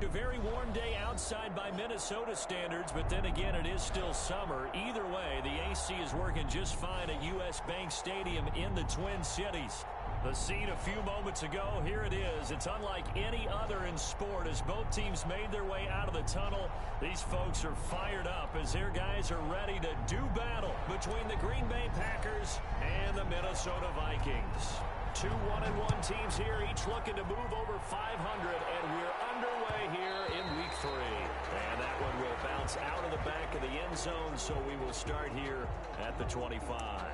A very warm day outside by Minnesota standards, but then again, it is still summer. Either way, the AC is working just fine at U.S. Bank Stadium in the Twin Cities. The scene a few moments ago, here it is. It's unlike any other in sport as both teams made their way out of the tunnel. These folks are fired up as their guys are ready to do battle between the Green Bay Packers and the Minnesota Vikings. Two 1-1 teams here, each looking to move over 500, and we're underway here in Week 3. And that one will bounce out of the back of the end zone, so we will start here at the 25.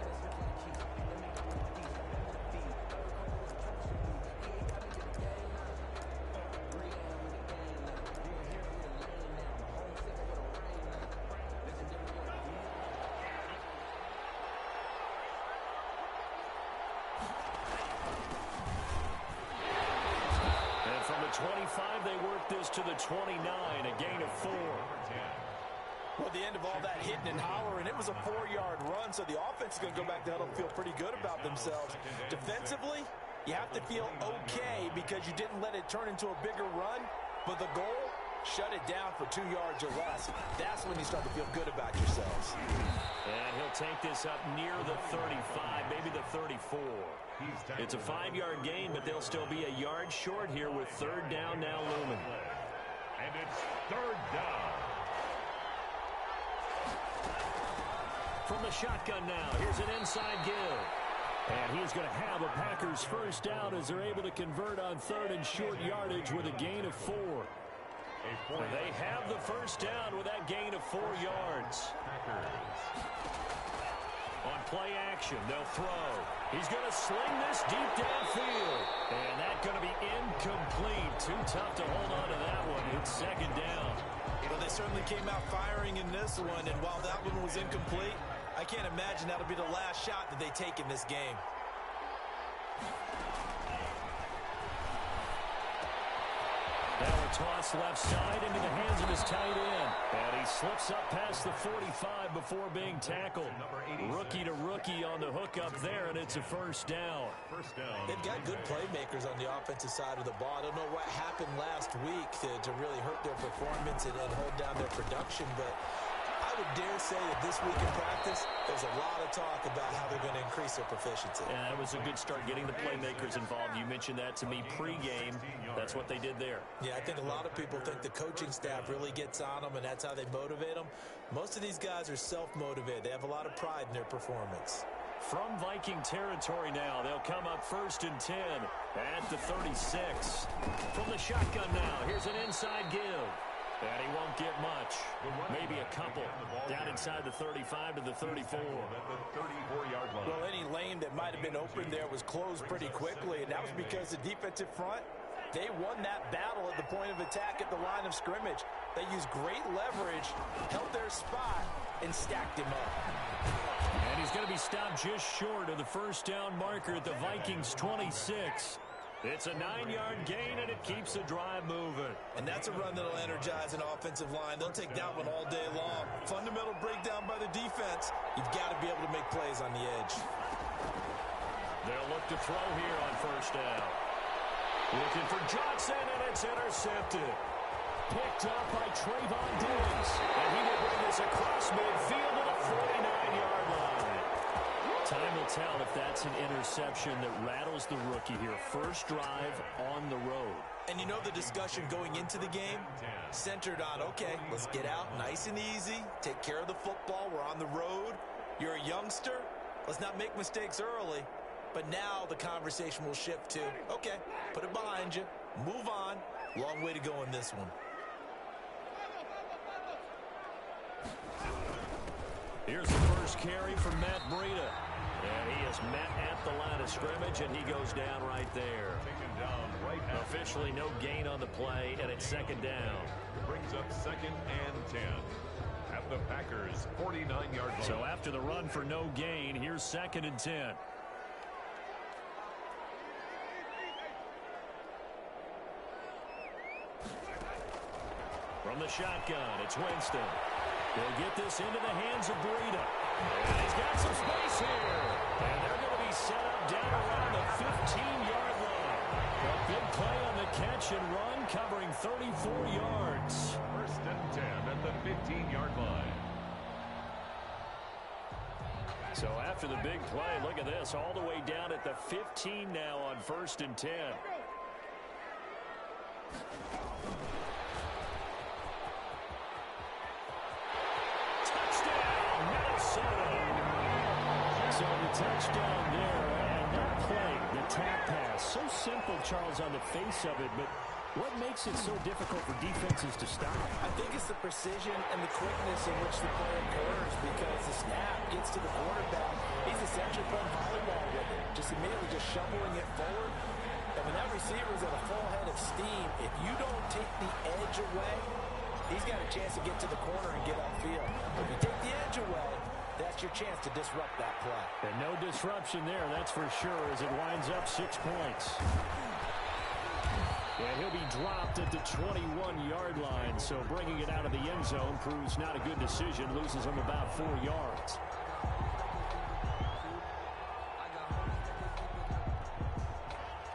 From the 25, they work this to the 29, a gain of 4. Well, the end of all that hitting and hollering, it was a 4-yard run, so the offense is going to go back to huddle and feel pretty good about themselves. Defensively, you have to feel okay because you didn't let it turn into a bigger run, but the goal, shut it down for 2 yards or less. That's when you start to feel good about yourselves. And he'll take this up near the 35, maybe the 34. It's a 5-yard gain, but they'll still be a yard short here with third down now looming. And it's third down. From the shotgun now, here's an inside give. And he's going to have a Packers first down as they're able to convert on third and short yardage with a gain of 4. They have the first down with that gain of 4 yards. On play action, they'll throw. He's going to sling this deep downfield. And that's going to be incomplete. Too tough to hold on to that one. It's second down. Well, they certainly came out firing in this one, and while that one was incomplete, I can't imagine that'll be the last shot that they take in this game. Now a toss left side into the hands of his tight end. And he slips up past the 45 before being tackled. Rookie to rookie on the hookup there, and it's a first down. They've got good playmakers on the offensive side of the ball. I don't know what happened last week to really hurt their performance and hold down their production, but I would dare say that this week in practice, there's a lot of talk about how they're going to increase their proficiency. And that was a good start getting the playmakers involved. You mentioned that to me pregame. That's what they did there. Yeah, I think a lot of people think the coaching staff really gets on them, and that's how they motivate them. Most of these guys are self-motivated. They have a lot of pride in their performance. From Viking territory now, they'll come up first and 10 at the 36. From the shotgun now, here's an inside give. And he won't get much. Maybe a couple. Down inside the 35 to the 34. Well, any lane that might have been open there was closed pretty quickly, and that was because the defensive front, they won that battle at the point of attack at the line of scrimmage. They used great leverage, held their spot, and stacked him up. And he's going to be stopped just short of the first down marker at the Vikings' 26. It's a 9-yard gain, and it keeps the drive moving. And that's a run that'll energize an offensive line. They'll take that one all day long. Fundamental breakdown by the defense. You've got to be able to make plays on the edge. They'll look to throw here on first down. Looking for Johnson, and it's intercepted. Picked up by Trayvon Diggs. And he will bring this across midfield to the 49-yard line. Time will tell if that's an interception that rattles the rookie here. First drive on the road. And you know the discussion going into the game? Centered on, okay, let's get out nice and easy. Take care of the football. We're on the road. You're a youngster. Let's not make mistakes early. But now the conversation will shift to, okay, put it behind you. Move on. Long way to go in this one. Here's the first carry from Matt Breida. And he is met at the line of scrimmage, and he goes down right there. Officially no gain on the play, and it's second down. Brings up second and 10 at the Packers' 49-yard line. So after the run for no gain, here's second and 10. From the shotgun, it's Winston. They'll get this into the hands of Breida. And he's got some space here. And they're going to be set up down around the 15-yard line. A big play on the catch and run, covering 34 yards. First and 10 at the 15-yard line. So after the big play, look at this, all the way down at the 15 now on first and 10. Touchdown, Minnesota. So the touchdown there, and that play, the tap pass, so simple, Charles, on the face of it, but what makes it so difficult for defenses to stop? I think it's the precision and the quickness in which the play occurs, because the snap gets to the quarterback. He's essentially playing volleyball with it, just immediately just shoveling it forward. And when that receiver's at a full head of steam, if you don't take the edge away, he's got a chance to get to the corner and get upfield. If you take the edge away, that's your chance to disrupt that play. And no disruption there, that's for sure, as it winds up 6 points. And he'll be dropped at the 21-yard line, so bringing it out of the end zone proves not a good decision, loses him about 4 yards.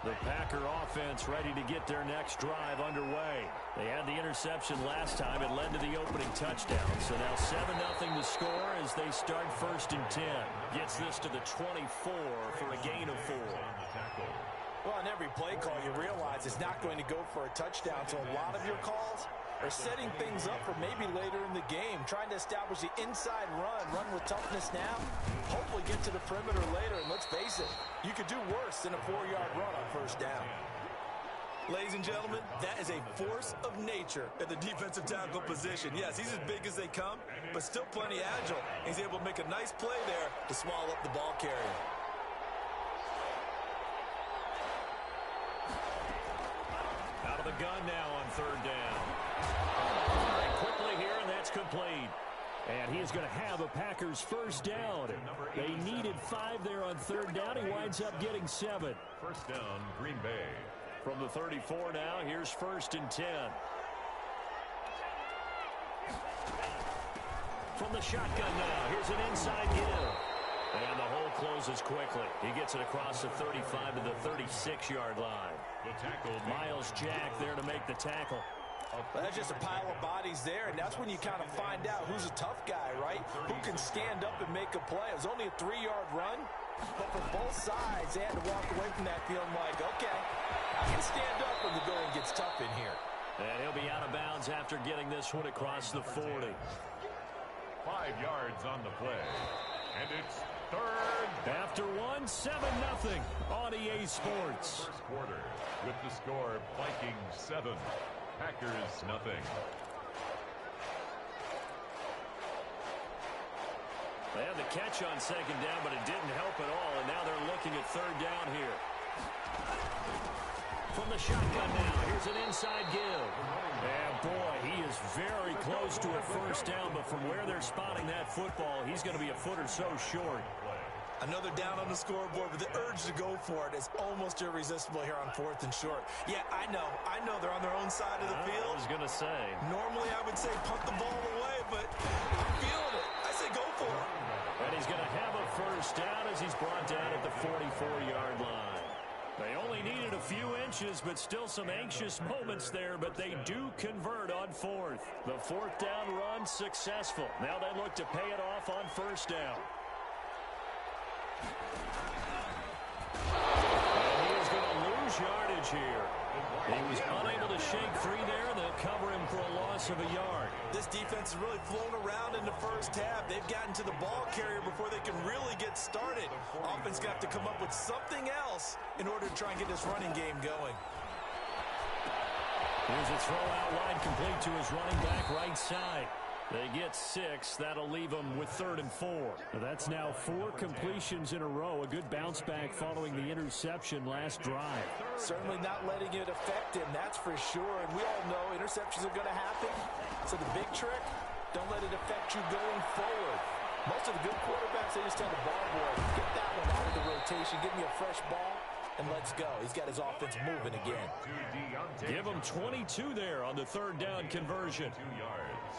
The Packer offense ready to get their next drive underway. They had the interception last time. It led to the opening touchdown. So now 7-0 to score as they start first and 10. Gets this to the 24 for a gain of 4. Well, on every play call, you realize it's not going to go for a touchdown, so a lot of your calls are setting things up for maybe later in the game, trying to establish the inside run with toughness now, hopefully get to the perimeter later, and let's face it, you could do worse than a 4-yard run on first down. Ladies and gentlemen, that is a force of nature at the defensive tackle position. Yes, he's as big as they come, but still plenty agile. He's able to make a nice play there to swallow up the ball carrier. Out of the gun now on third down. Very quickly here, and that's complete. And he is going to have a Packers first down. They needed 5 there on third down. He winds up getting 7. First down, Green Bay. From the 34 now, here's first and 10. From the shotgun now, here's an inside give. And the hole closes quickly. He gets it across the 35 to the 36-yard line. The tackle, Miles Jack there to make the tackle. Well, that's just a pile of bodies there, and that's when you kind of find out who's a tough guy, right? Who can stand up and make a play. It was only a 3-yard run, but for both sides, they had to walk away from that feeling like, okay, I can stand up when the going gets tough in here. And he'll be out of bounds after getting this one across the 40. 5 yards on the play. And it's third. After 7-0 on EA Sports. First quarter with the score Vikings 7, Packers nothing. They had the catch on second down, but it didn't help at all, and now they're looking at third down here. From the shotgun now, here's an inside give. And boy, he is very close to a first down, but from where they're spotting that football, he's going to be a foot or so short. Another down on the scoreboard, but the urge to go for it is almost irresistible here on 4th and short. Yeah, I know they're on their own side of the field. I was going to say. Normally I would say punt the ball away, but I'm feeling it. I say go for it. And he's going to have a first down as he's brought down at the 44-yard line. They only needed a few inches, but still some anxious moments there, but they do convert on 4th. The 4th down run successful. Now they look to pay it off on first down. And he is going to lose yardage here. He was unable to shake free there. They'll cover him for a loss of a yard. This defense has really flown around in the first half. They've gotten to the ball carrier before they can really get started. Offense got to come up with something else in order to try and get this running game going. Here's a throw out wide, complete to his running back right side. They get 6. That'll leave them with 3rd and 4. That's now 4 completions in a row. A good bounce back following the interception last drive. Certainly not letting it affect him, that's for sure. And we all know interceptions are going to happen. So the big trick, don't let it affect you going forward. Most of the good quarterbacks, they just tell the ball boy, get that one out of the rotation, give me a fresh ball, and let's go. He's got his offense moving again. Give him 22 there on the 3rd down conversion. 2 yards.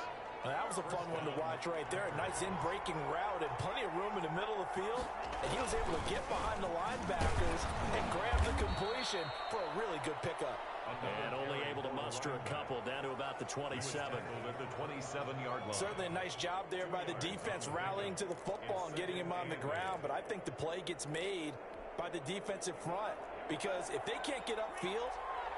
Well, that was a fun one to watch right there. A nice in-breaking route and plenty of room in the middle of the field. And he was able to get behind the linebackers and grab the completion for a really good pickup. And only able to muster a couple down to about the 27. At the 27-yard line. Certainly a nice job there by the defense rallying to the football and getting him on the ground. But I think the play gets made by the defensive front, because if they can't get upfield,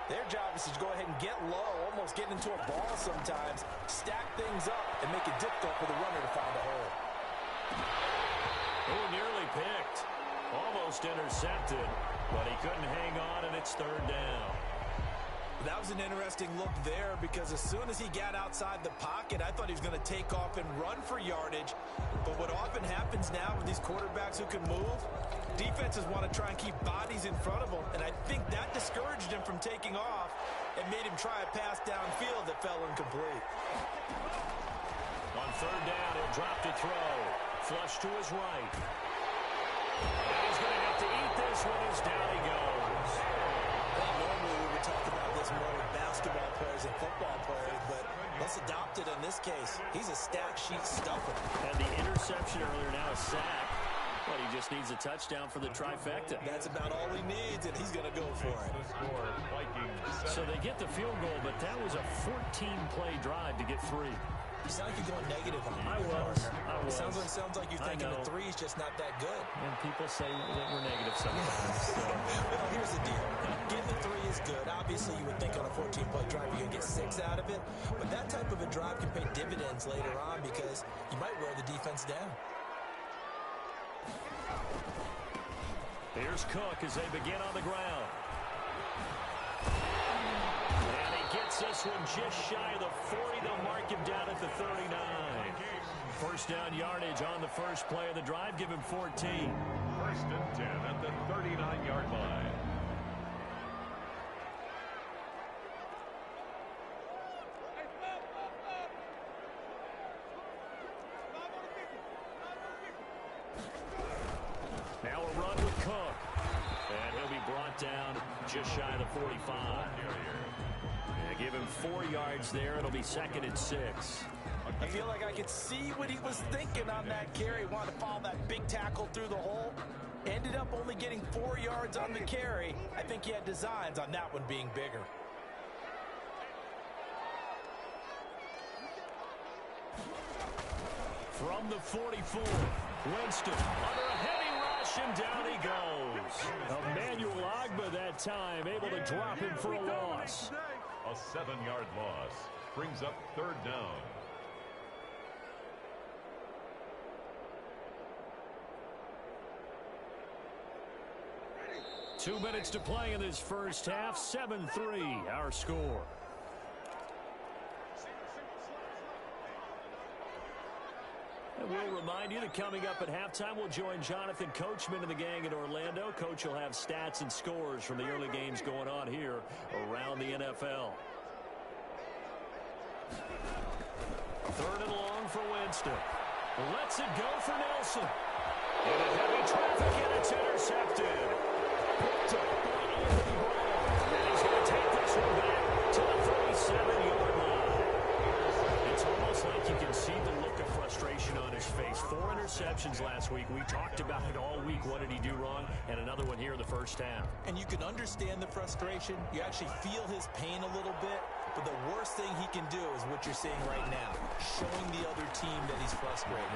their job is to go ahead and get low, almost get into a ball sometimes, stack things up, and make it difficult for the runner to find a hole. Oh, nearly picked. Almost intercepted, but he couldn't hang on, and it's third down. That was an interesting look there, because as soon as he got outside the pocket, I thought he was going to take off and run for yardage. But what often happens now with these quarterbacks who can move, defenses want to try and keep bodies in front of them, and I think that discouraged him from taking off and made him try a pass downfield that fell incomplete. On third down, he'll drop to throw. Flush to his right. And he's going to have to eat this one as down he goes. Well, normally we would talk about this more with basketball players and football players, but let's adopt it in this case. He's a stat sheet stuffer. And the interception earlier, now a sack. But he just needs a touchdown for the trifecta. That's about all he needs, and he's going to go for it. So they get the field goal, but that was a 14-play drive to get 3. You sound like you're going negative on me. I was. It sounds like you're thinking the 3 is just not that good. And people say that we're negative sometimes. So. Well, here's the deal. Getting the 3 is good. Obviously, you would think on a 14-play drive you're going to get 6 out of it. But that type of a drive can pay dividends later on, because you might wear the defense down. Here's Cook as they begin on the ground. And he gets this one just shy of the 40. They'll mark him down at the 39. First down yardage on the first play of the drive. Give him 14. First and 10 at the 39-yard line. Now a run with Cook. And he'll be brought down just shy of the 45. Yeah, give him 4 yards there. It'll be second and 6. I feel like I could see what he was thinking on that carry. Wanted to follow that big tackle through the hole. Ended up only getting 4 yards on the carry. I think he had designs on that one being bigger. From the 44, Winston under a heavy rush, and down he goes. Emmanuel Agba that time able to drop him for a loss. A 7-yard loss brings up third down. Two minutes to play in this first half. 7-3 our score. And we'll remind you that coming up at halftime, we'll join Jonathan Coachman and the gang in Orlando. Coach will have stats and scores from the early games going on here around the NFL. Third and long for Winston. Lets it go for Nelson. In a heavy traffic, and it's intercepted. Picked up by Anthony Brown. And he's going to take this one back to the 37-yard line. It's almost like you can see the look of frustration on his face. 4 interceptions last week. We talked about it all week. What did he do wrong? And another one here in the first half. And you can understand the frustration. You actually feel his pain a little bit. But the worst thing he can do is what you're seeing right now, showing the other team that he's frustrated.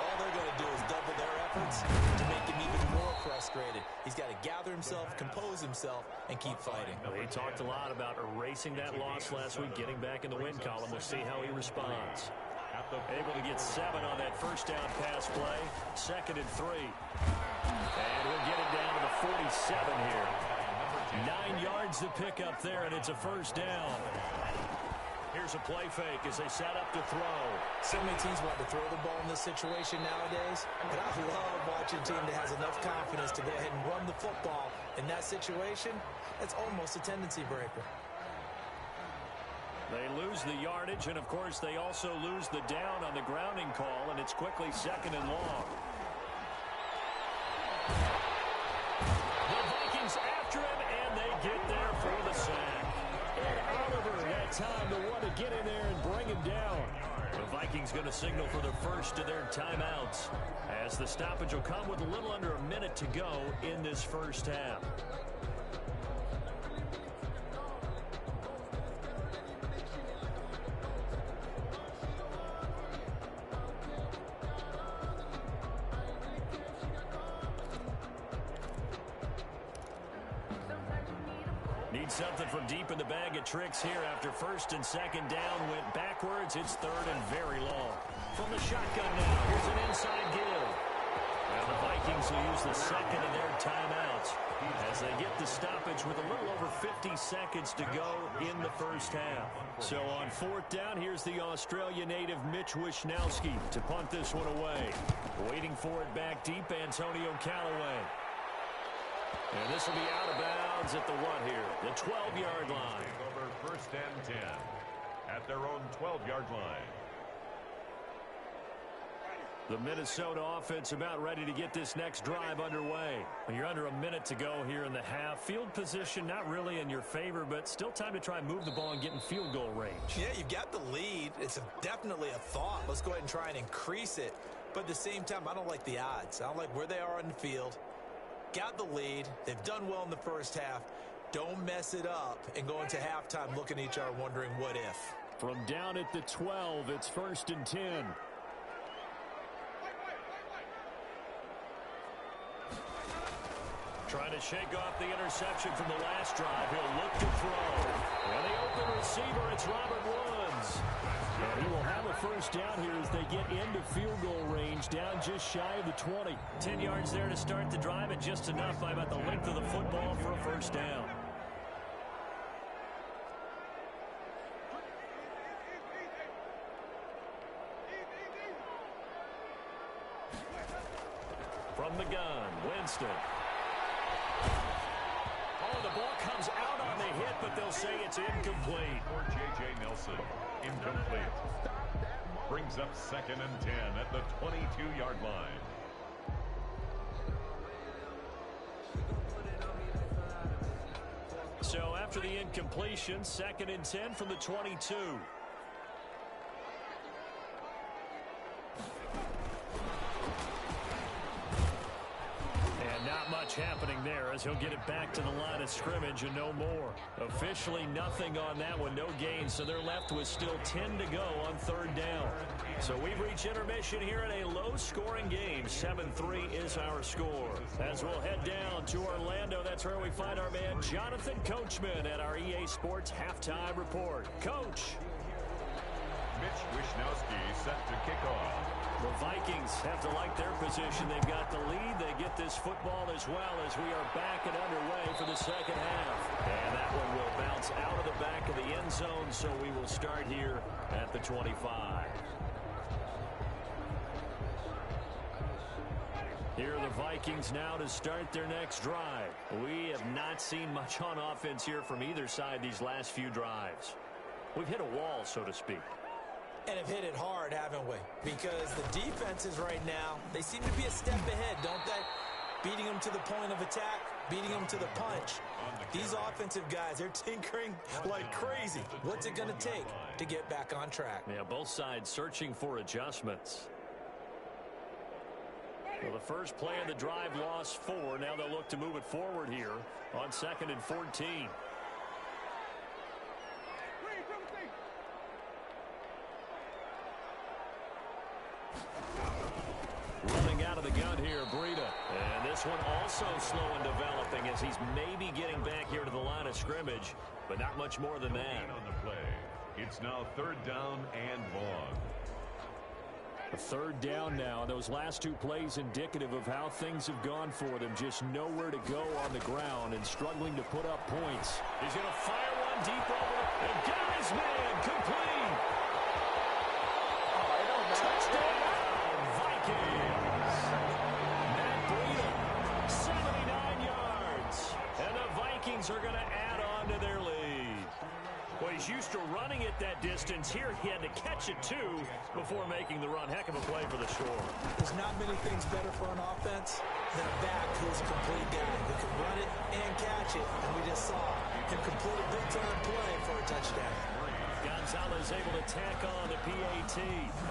All they're going to do is double their efforts to make him even more frustrated. He's got to gather himself, compose himself, and keep fighting. Well, he talked a lot about erasing that loss last week, getting back in the win column. We'll see how he responds. Able to get 7 on that first down pass play. Second and 3. And we'll get it down to the 47 here. 9 yards to pick up there, and it's a first down. Here's a play fake as they set up to throw. So many teams want to throw the ball in this situation nowadays, but I love watching a team that has enough confidence to go ahead and run the football. In that situation, it's almost a tendency breaker. They lose the yardage, and of course they also lose the down on the grounding call, and it's quickly second and long. The Vikings after him, and they get there for the sack. And Oliver that time to want to get in there and bring him down. The Vikings Vikings going to signal for the first of their timeouts, as the stoppage will come with a little under a minute to go in this first half. Need something from deep in the bag of tricks here after first and second down went backwards. It's third and very long. From the shotgun now, here's an inside give. And the Vikings will use the second of their timeouts as they get the stoppage with a little over 50 seconds to go in the first half. So on fourth down, here's the Australia native Mitch Wishnowsky to punt this one away. Waiting for it back deep, Antonio Callaway. And this will be out of bounds at the what here? The 12-yard line. Over first and 10 at their own 12-yard line. The Minnesota offense about ready to get this next drive underway. You're under a minute to go here in the half. Field position not really in your favor, but still time to try and move the ball and get in field goal range. Yeah, you've got the lead. It's definitely a thought. Let's go ahead and try and increase it. But at the same time, I don't like the odds. I don't like where they are on the field. Got the lead. They've done well in the first half. Don't mess it up and go into halftime looking at each other wondering what if. From down at the 12, it's first and 10. Trying to shake off the interception from the last drive. He'll look to throw. And the open receiver, it's Robert Woods. And he will have a first down here as they get into field goal range, down just shy of the 20. 10 yards there to start the drive, and just enough by about the length of the football for a first down. From the gun, Winston. Oh, the ball comes out on the hit, but they'll say it's incomplete. For J.J. Nelson, incomplete. Brings up second and 10 at the 22-yard line. So after the incompletion, second and 10 from the 22. Not much happening there as he'll get it back to the line of scrimmage and no more. Officially nothing on that one, no gain, so they're left with still 10 to go on third down. So we've reached intermission here in a low-scoring game. 7-3 is our score. As we'll head down to Orlando, that's where we find our man Jonathan Coachman at our EA Sports Halftime Report. Coach. Mitch Wishnowsky set to kick off. The Vikings have to like their position. They've got the lead. They get this football as well as we are back and underway for the second half. And that one will bounce out of the back of the end zone, so we will start here at the 25. Here are the Vikings now to start their next drive. We have not seen much on offense here from either side these last few drives. We've hit a wall, so to speak. And have hit it hard, haven't we? Because the defenses right now, they seem to be a step ahead, don't they? Beating them to the point of attack, beating them to the punch. These offensive guys, they're tinkering like crazy. What's it going to take to get back on track? Yeah, both sides searching for adjustments. Well, the first play of the drive lost 4. Now they'll look to move it forward here on second and 14. Running out of the gun here, Breida. And this one also slow in developing as he's maybe getting back here to the line of scrimmage, but not much more than that. On the play. It's now third down and long. A third down now. Those last two plays indicative of how things have gone for them. Just nowhere to go on the ground and struggling to put up points. He's going to fire one deep over and got his man complete. Touchdown, Vikings. Matt Breida, 79 yards. And the Vikings are going to add on to their lead. Well, he's used to running it that distance. Here he had to catch it, too, before making the run. Heck of a play for the score. There's not many things better for an offense than a back who's a complete guy who can run it and catch it. And we just saw him complete a big-time play for a touchdown. Gonzalez able to tack on the PAT,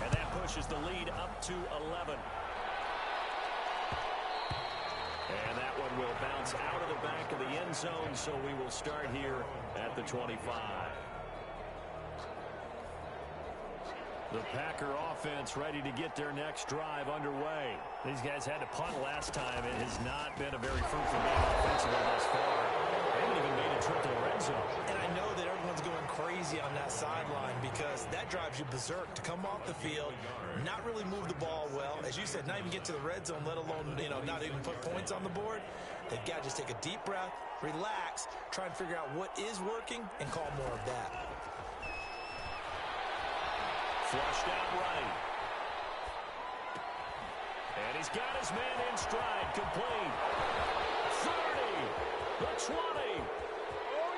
and that pushes the lead up to 11. And that one will bounce out of the back of the end zone, so we will start here at the 25. The Packer offense ready to get their next drive underway. These guys had to punt last time. It has not been a very fruitful game offensively thus far. They haven't even made a trip to Lor'Renzo. And I know that everyone's going crazy on that sideline because that drives you berserk to come off the field, not really move the ball well. As you said, not even get to the red zone, let alone, not even put points on the board. They've got to just take a deep breath, relax, try and figure out what is working, and call more of that. Flushed out right. And he's got his man in stride, complete. 30, the 20.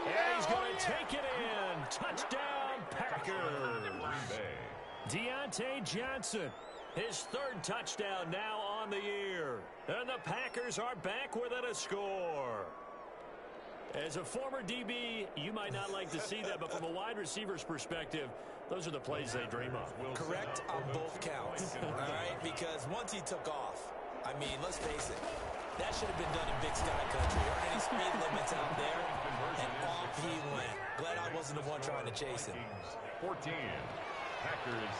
And he's going to take it in. Touchdown, Packers. Deontay Johnson, his third touchdown now on the year. And the Packers are back within a score. As a former DB, you might not like to see that, but from a wide receiver's perspective, those are the plays they dream of. Correct on both counts, all right? Because once he took off, I mean, let's face it, that should have been done in Big Sky Country. There aren't any speed limits out there, and off he went. Glad I wasn't the one trying to chase him. 14, Packers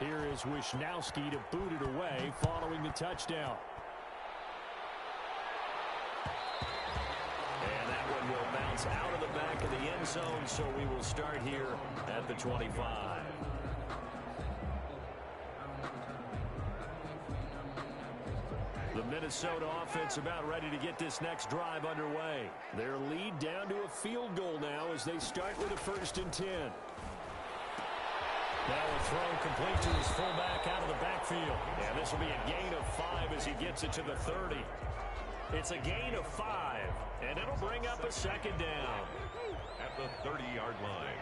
11. Here is Wisnowski to boot it away following the touchdown. And that one will bounce out of the back of the end zone, so we will start here at the 25. The Minnesota offense about ready to get this next drive underway. Their lead down to a field goal now as they start with a 1st and 10. Now a throw complete to his fullback out of the backfield. And this will be a gain of 5 as he gets it to the 30. It's a gain of 5, and it'll bring up a 2nd down. At the 30-yard line.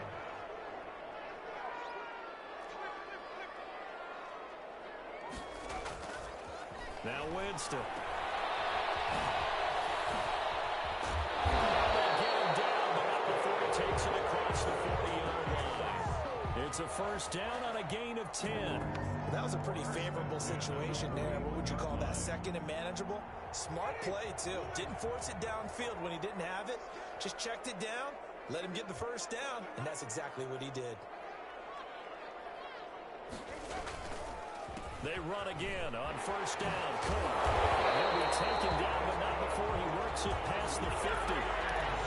Now Winston. Takes it across the 40-yard line. It's a 1st down on a gain of 10. That was a pretty favorable situation there. What would you call that? 2nd and manageable? Smart play, too. Didn't force it downfield when he didn't have it. Just checked it down, let him get the 1st down, and that's exactly what he did. They run again on 1st down. Cohen. He'll be taken down, but not before he works it past the 50.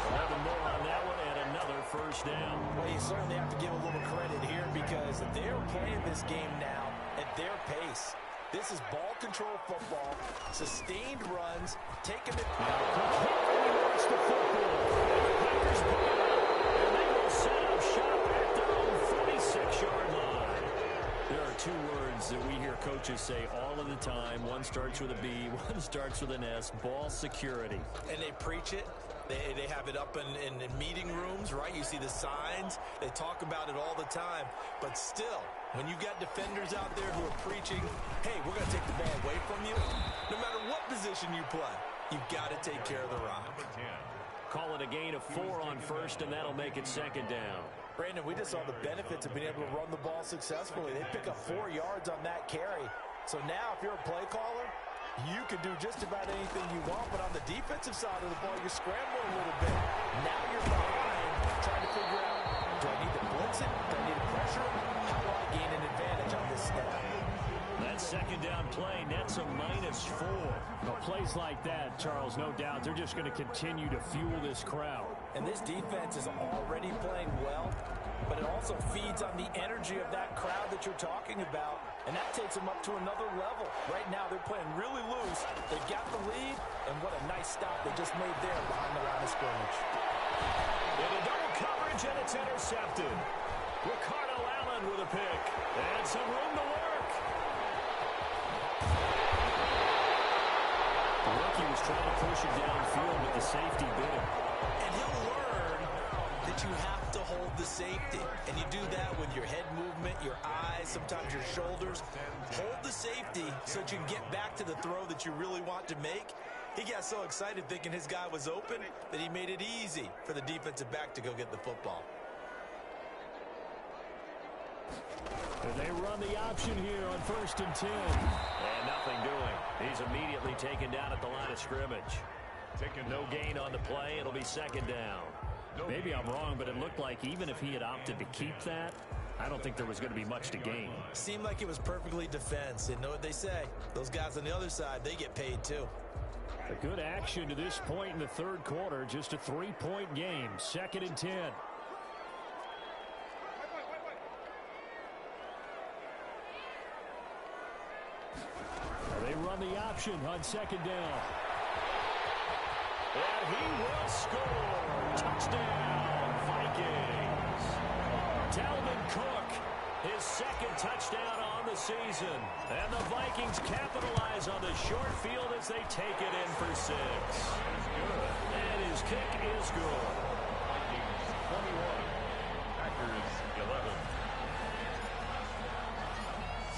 11 more on that one, and another 1st down. Well, you certainly have to give a little credit here because they're playing this game now at their pace. This is ball control football, sustained runs, taking it. Watch the football. The Packers put it up, and they will set up shop at their own 46-yard line. There are 2 words that we hear coaches say all of the time. One starts with a B, one starts with an S, ball security. And they preach it. They have it up in meeting rooms, right? You see the signs. They talk about it all the time. But still, when you got defenders out there who are preaching, hey, we're going to take the ball away from you, no matter what position you play, you've got to take care of the rock. Call it a gain of 4 on 1st, and that'll make it 2nd down. Brandon, we just saw the benefits of being able to run the ball successfully. They pick up 4 yards on that carry. So now if you're a play caller, you can do just about anything you want, but on the defensive side of the ball, you're scrambling a little bit. Now you're behind, trying to figure out, do I need to blitz it? Do I need to pressure it? How do I gain an advantage on this snap? That 2nd down play nets a -4. Well, plays like that, Charles, no doubt, they're just going to continue to fuel this crowd. And this defense is already playing well, but it also feeds on the energy of that crowd that you're talking about, and that takes them up to another level. Right now, they're playing really loose. They've got the lead, and what a nice stop they just made there behind the line of scrimmage. Into double coverage, and it's intercepted. Ricardo Allen with a pick, and some room to work. The rookie was trying to push it downfield, but the safety bit him. And he'll learn that you have to hold the safety. And you do that with your head movement, your eyes, sometimes your shoulders. Hold the safety so that you can get back to the throw that you really want to make. He got so excited thinking his guy was open that he made it easy for the defensive back to go get the football. And they run the option here on 1st and 10. And nothing doing. He's immediately taken down at the line of scrimmage. No gain on the play. It'll be 2nd down. Maybe I'm wrong, but it looked like even if he had opted to keep that, I don't think there was going to be much to gain. Seemed like it was perfectly defense. And know what they say. Those guys on the other side, they get paid too. A good action to this point in the 3rd quarter. Just a 3-point game. 2nd and 10. They run the option on 2nd down. And he will score. Touchdown, Vikings. Dalvin Cook, his 2nd touchdown on the season. And the Vikings capitalize on the short field as they take it in for 6. And his kick is good. Vikings 21, Packers 11.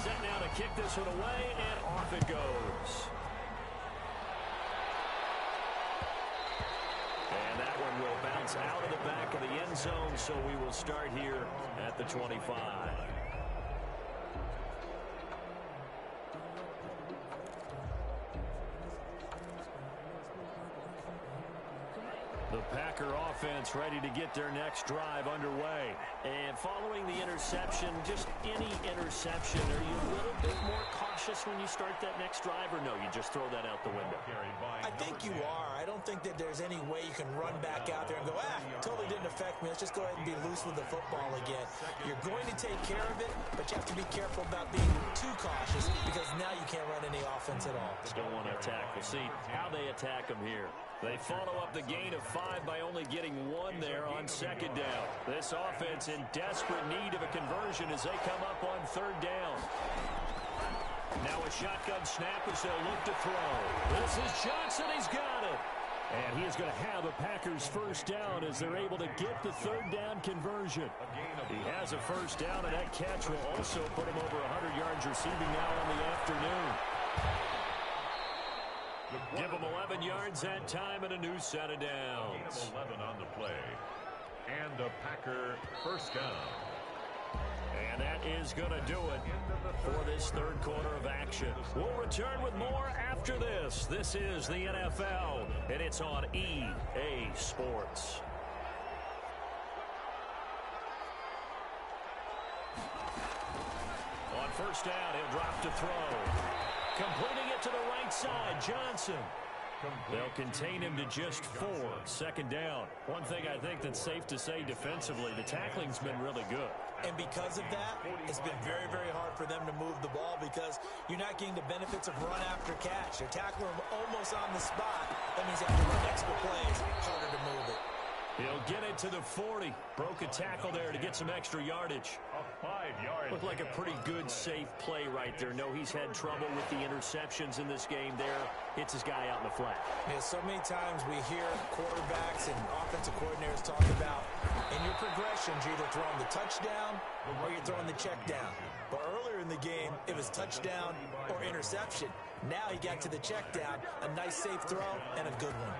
Set now to kick this one away, and off it goes. And that one will bounce out of the back of the end zone, so we will start here at the 25. The Packer offense ready to get their next drive underway. And following the interception, just any interception, are you a little bit more cautious when you start that next drive, or no, you just throw that out the window? I think you are. I don't think that there's any way you can run back out there and go, totally didn't affect me. Let's just go ahead and be loose with the football again. You're going to take care of it, but you have to be careful about being too cautious because now you can't run any offense at all. Still want to attack. We'll see how they attack them here. They follow up the gain of 5 by only getting 1 there on 2nd down. This offense in desperate need of a conversion as they come up on 3rd down. Now a shotgun snap as they'll look to throw. This is Johnson. He's got it. And he is going to have a Packers 1st down as they're able to get the 3rd down conversion. He has a 1st down, and that catch will also put him over 100 yards receiving now in the afternoon. Give him 11 yards that time and a new set of downs. 11 on the play. And a Packer 1st down. And that is going to do it for this 3rd quarter of action. We'll return with more after this. This is the NFL, and it's on EA Sports. On 1st down, he'll drop to throw. Completing it to the right side, Johnson. They'll contain him to just 4. 2nd down. One thing I think that's safe to say defensively, the tackling's been really good. And because of that, it's been very, very hard for them to move the ball because you're not getting the benefits of run after catch. They're tackling him almost on the spot. That means you have to run extra plays, harder to move it. He'll get it to the 40. Broke a tackle there to get some extra yardage. A 5-yard. Looked like a pretty good, safe play right there. No, he's had trouble with the interceptions in this game there. Hits his guy out in the flat. Yeah, so many times we hear quarterbacks and offensive coordinators talk about in your progressions, you're either throwing the touchdown or you're throwing the check down. But earlier in the game, it was touchdown or interception. Now he got to the check down, a nice safe throw, and a good one.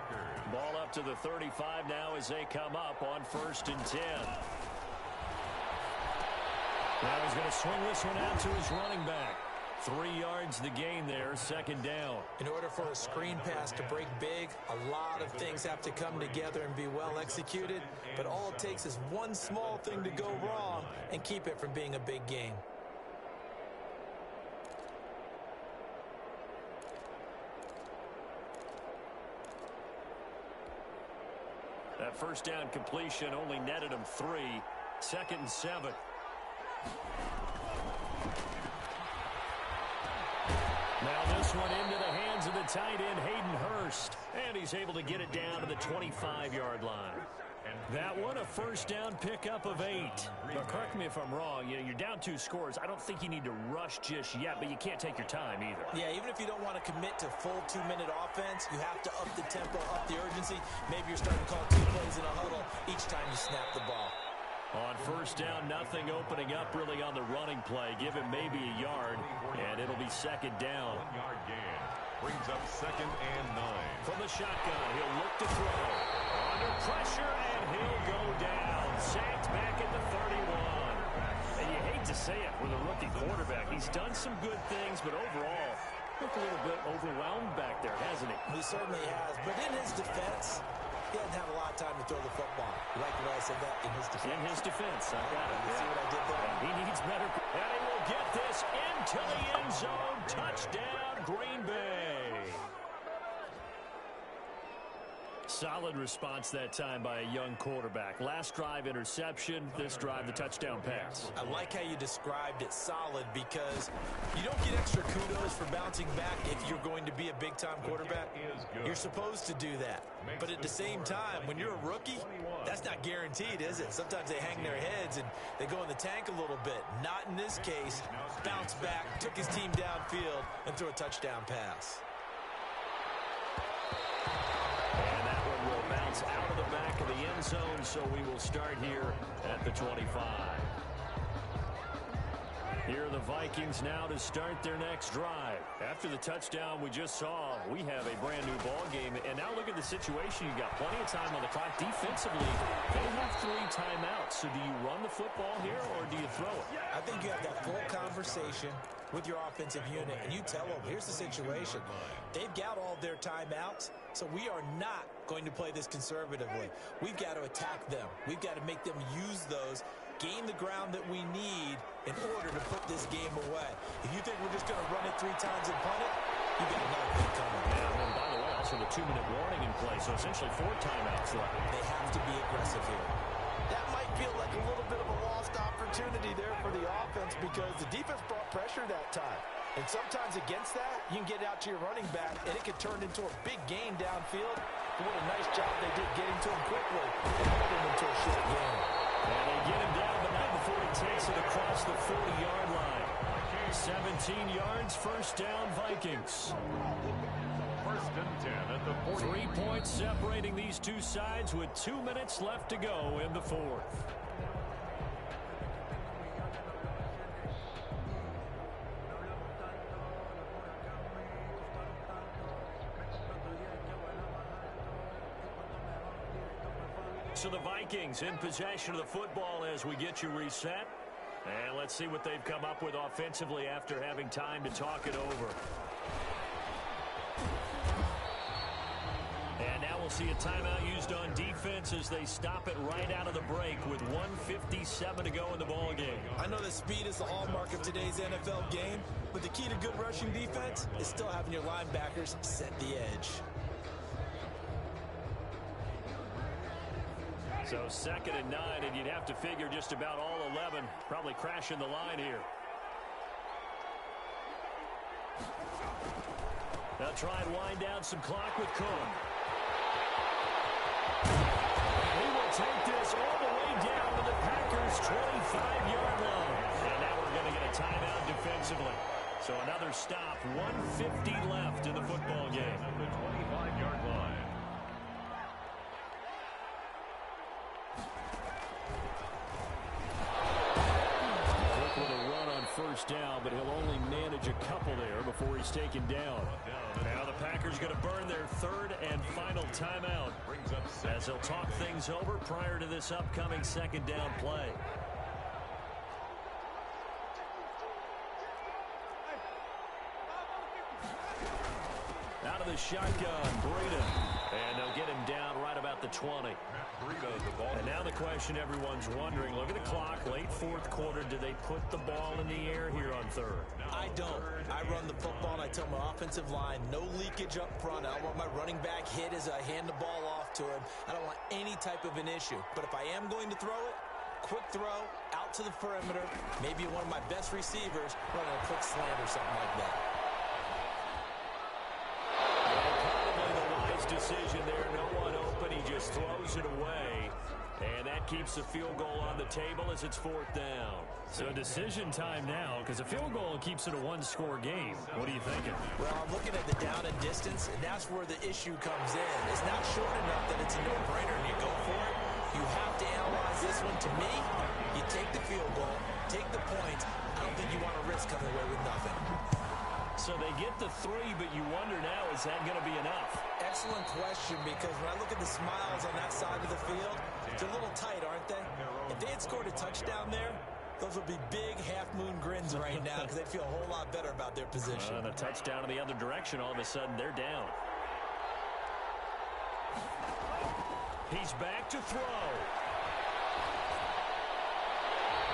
Ball up to the 35 now as they come up on 1st and 10. Now he's going to swing this one out to his running back. 3 yards the gain there, 2nd down. In order for a screen pass to break big, a lot of things have to come together and be well executed. But all it takes is one small thing to go wrong and keep it from being a big game. That 1st down completion only netted him 3. 2nd and 7. Now this one into the hands of the tight end, Hayden Hurst. And he's able to get it down to the 25-yard line. That one, a 1st down pickup of 8. But correct me if I'm wrong, you're down 2 scores. I don't think you need to rush just yet, but you can't take your time either. Yeah, even if you don't want to commit to full 2-minute offense, you have to up the tempo, up the urgency. Maybe you're starting to call 2 plays in a huddle each time you snap the ball. On 1st down, nothing opening up really on the running play. Give him maybe a yard, and it'll be 2nd down. 1-yard gain. Brings up 2nd and 9. From the shotgun, he'll look to throw. Under pressure, and he'll go down. Sacked back at the 31. And you hate to some good things, but overall, looked a little bit overwhelmed back there, hasn't he? He certainly has, but in his defense, he doesn't have a lot of time to throw the football. You like the way I said that? In his defense. In his defense, I got it. You see what I did there? And he needs better. And he will get this into the end zone. Touchdown, Green Bay. Solid response that time by a young quarterback. Last drive, interception. This drive, the touchdown pass. I like how you described it, solid, because you don't get extra kudos for bouncing back if you're going to be a big-time quarterback. You're supposed to do that. But at the same time, when you're a rookie, that's not guaranteed, is it? Sometimes they hang their heads and they go in the tank a little bit. Not in this case. Bounce back, took his team downfield, and threw a touchdown pass. And that one will bounce out of the back of the end zone, so we will start here at the 25. Here are the Vikings now to start their next drive. After the touchdown we just saw, we have a brand new ball game. And now look at the situation. You've got plenty of time on the clock. Defensively, they have 3 timeouts. So do you run the football here or do you throw it? I think you have that full conversation with your offensive unit, and you tell them, here's the situation. They've got all their timeouts, so we are not going to play this conservatively. We've got to attack them. We've got to make them use those, gain the ground that we need in order to put this game away. If you think we're just going to run it 3 times and punt it, you've got another thing coming. Yeah, and by the way, also the 2-minute warning in play, so essentially 4 timeouts left. They have to be aggressive here. That might feel like a little bit of a lost opportunity there for the offense because the defense brought pressure that time. And sometimes against that, you can get out to your running back, and it could turn into a big gain downfield. But what a nice job they did getting to him quickly and putting him into a short gain. And they get him down, but not before he takes it across the 40-yard line. 17 yards, first down, Vikings. First and 10 at the 40. 3 points separating these two sides with 2 minutes left to go in the fourth. So the Vikings in possession of the football as we get you reset. And let's see what they've come up with offensively after having time to talk it over. And now we'll see a timeout used on defense as they stop it right out of the break with 1:57 to go in the ball game. I know that speed is the hallmark of today's NFL game, but the key to good rushing defense is still having your linebackers set the edge. So 2nd and 9, and you'd have to figure just about all 11 probably crashing the line here. They'll try and wind down some clock with Cohen. He will take this all the way down to the Packers' 25-yard line. And now we're going to get a timeout defensively. So another stop, 1:50 left in the football game. At the 25-yard line. First down, but he'll only manage a couple there before he's taken down. Now the Packers going to burn their 3rd and final timeout as they'll talk things over prior to this upcoming 2nd down play. Out of the shotgun, Breida. And they'll get him down right about the 20. And now the question everyone's wondering, look at the clock, late 4th quarter, do they put the ball in the air here on 3rd? I don't. I run the football and I tell my offensive line, no leakage up front. I don't want my running back hit as I hand the ball off to him. I don't want any type of an issue. But if I am going to throw it, quick throw, out to the perimeter, maybe one of my best receivers running a quick slant or something like that. Decision there, no one open, he just throws it away, and that keeps the field goal on the table as it's 4th down. So decision time now, because a field goal keeps it a 1-score game. What are you thinking? Well, I'm looking at the down and distance, and that's where the issue comes in. It's not short enough that it's a no-brainer and you go for it. You have to analyze this one. To me, you take the field goal, take the points. I don't think you want to risk coming away with nothing. So they get the 3, but you wonder now, is that going to be enough? Excellent question, because when I look at the smiles on that side of the field, they're a little tight, aren't they? If they had scored a touchdown there, Those would be big half-moon grins right now because they'd feel a whole lot better about their position. And a touchdown in the other direction, all of a sudden they're down. He's back to throw.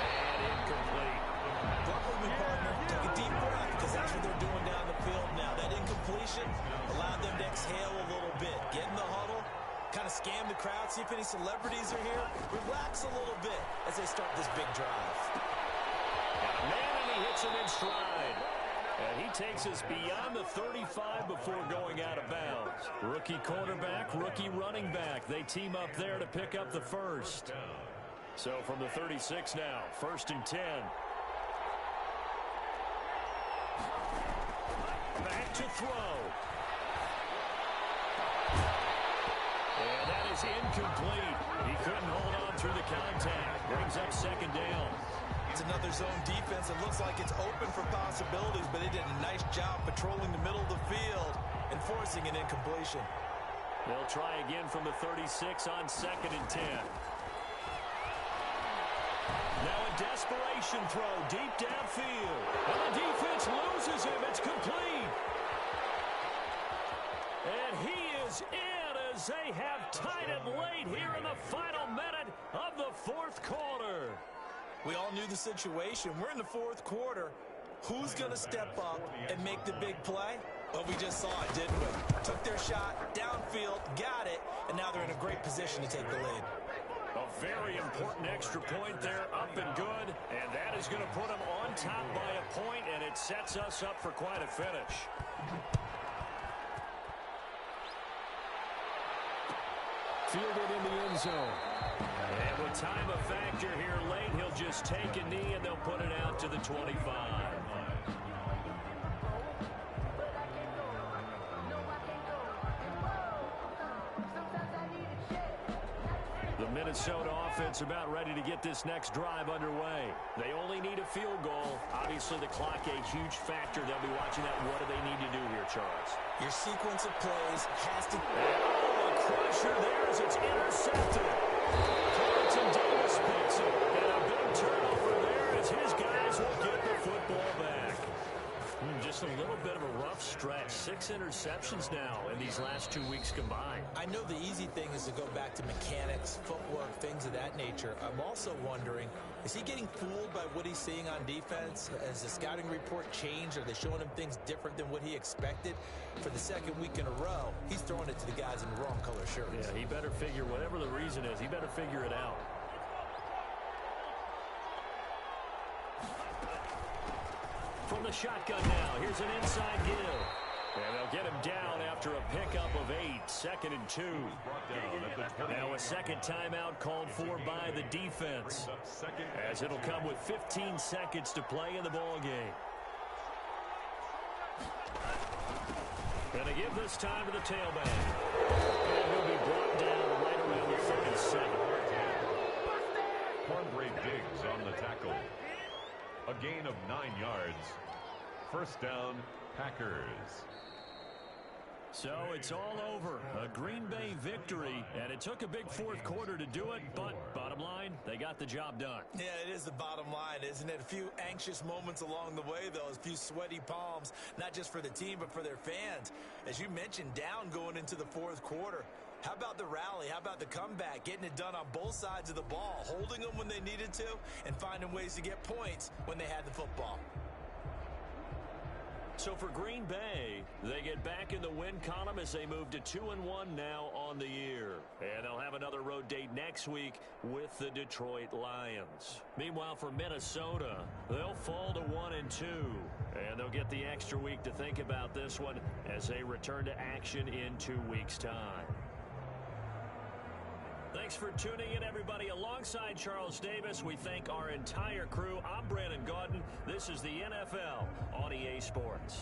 And incomplete. Work with me, partner. Take a deep breath because that's what they're doing down the field now. That incompletion allowed them to exhale a little bit. Get in the huddle, kind of scan the crowd, see if any celebrities are here. Relax a little bit as they start this big drive. Got a man, and he hits him in stride. And he takes us beyond the 35 before going out of bounds. Rookie quarterback, rookie running back. They team up there to pick up the first. So from the 36 now, 1st and 10. Back to throw. And that is incomplete. He couldn't hold on through the contact. Brings up 2nd down. It's another zone defense. It looks like it's open for possibilities, but they did a nice job patrolling the middle of the field and forcing an incompletion. They'll try again from the 36 on 2nd and 10. Now a desperation throw deep downfield. And the defense loses him. It's complete. And he is in as they have tied it late here in the final minute of the 4th quarter. We all knew the situation. We're in the 4th quarter. Who's going to step up and make the big play? Well, we just saw it, didn't we? Took their shot, downfield, got it, and now they're in a great position to take the lead. A very important extra point there, up and good, and that is going to put them on top by a point, and it sets us up for quite a finish. Fielded in the end zone. And with time a factor here late, he'll just take a knee and they'll put it out to the 25. The Minnesota offense about ready to get this next drive underway. They only need a field goal. Obviously, the clock a huge factor. They'll be watching that. What do they need to do here, Charles? Your sequence of plays has to... Oh, a crusher there as it's intercepted. Carlton Davis picks it. And a big turnover there as his guys will get the football back. Just a little bit of a rough stretch. 6 interceptions now in these last 2 weeks combined. I know the easy thing is to go back to mechanics, footwork, things of that nature. I'm also wondering, is he getting fooled by what he's seeing on defense? Has the scouting report changed? Are they showing him things different than what he expected? For the 2nd week in a row, he's throwing it to the guys in the wrong color shirts. Yeah, he better figure, whatever the reason is, he better figure it out. From the shotgun now, here's an inside give. And they'll get him down after a pickup of 8, 2nd and 2. Now a 2nd timeout called for by the defense, as it'll come with 15 seconds to play in the ball game. And they give this time to the tailback. And he'll be brought down right around the 37. Cornbread Diggs on the tackle. A gain of 9 yards. 1st down, Packers. So it's all over. A Green Bay victory, and it took a big 4th quarter to do it, but bottom line, they got the job done. Yeah, it is the bottom line, isn't it? A few anxious moments along the way, though, a few sweaty palms, not just for the team, but for their fans. As you mentioned, down going into the 4th quarter. How about the rally? How about the comeback? Getting it done on both sides of the ball, holding them when they needed to, and finding ways to get points when they had the football. So for Green Bay, they get back in the win column as they move to 2-1 now on the year. And they'll have another road date next week with the Detroit Lions. Meanwhile, for Minnesota, they'll fall to 1-2. And they'll get the extra week to think about this one as they return to action in 2 weeks' time. Thanks for tuning in, everybody. Alongside Charles Davis, we thank our entire crew. I'm Brandon Gaudin. This is the NFL on EA Sports.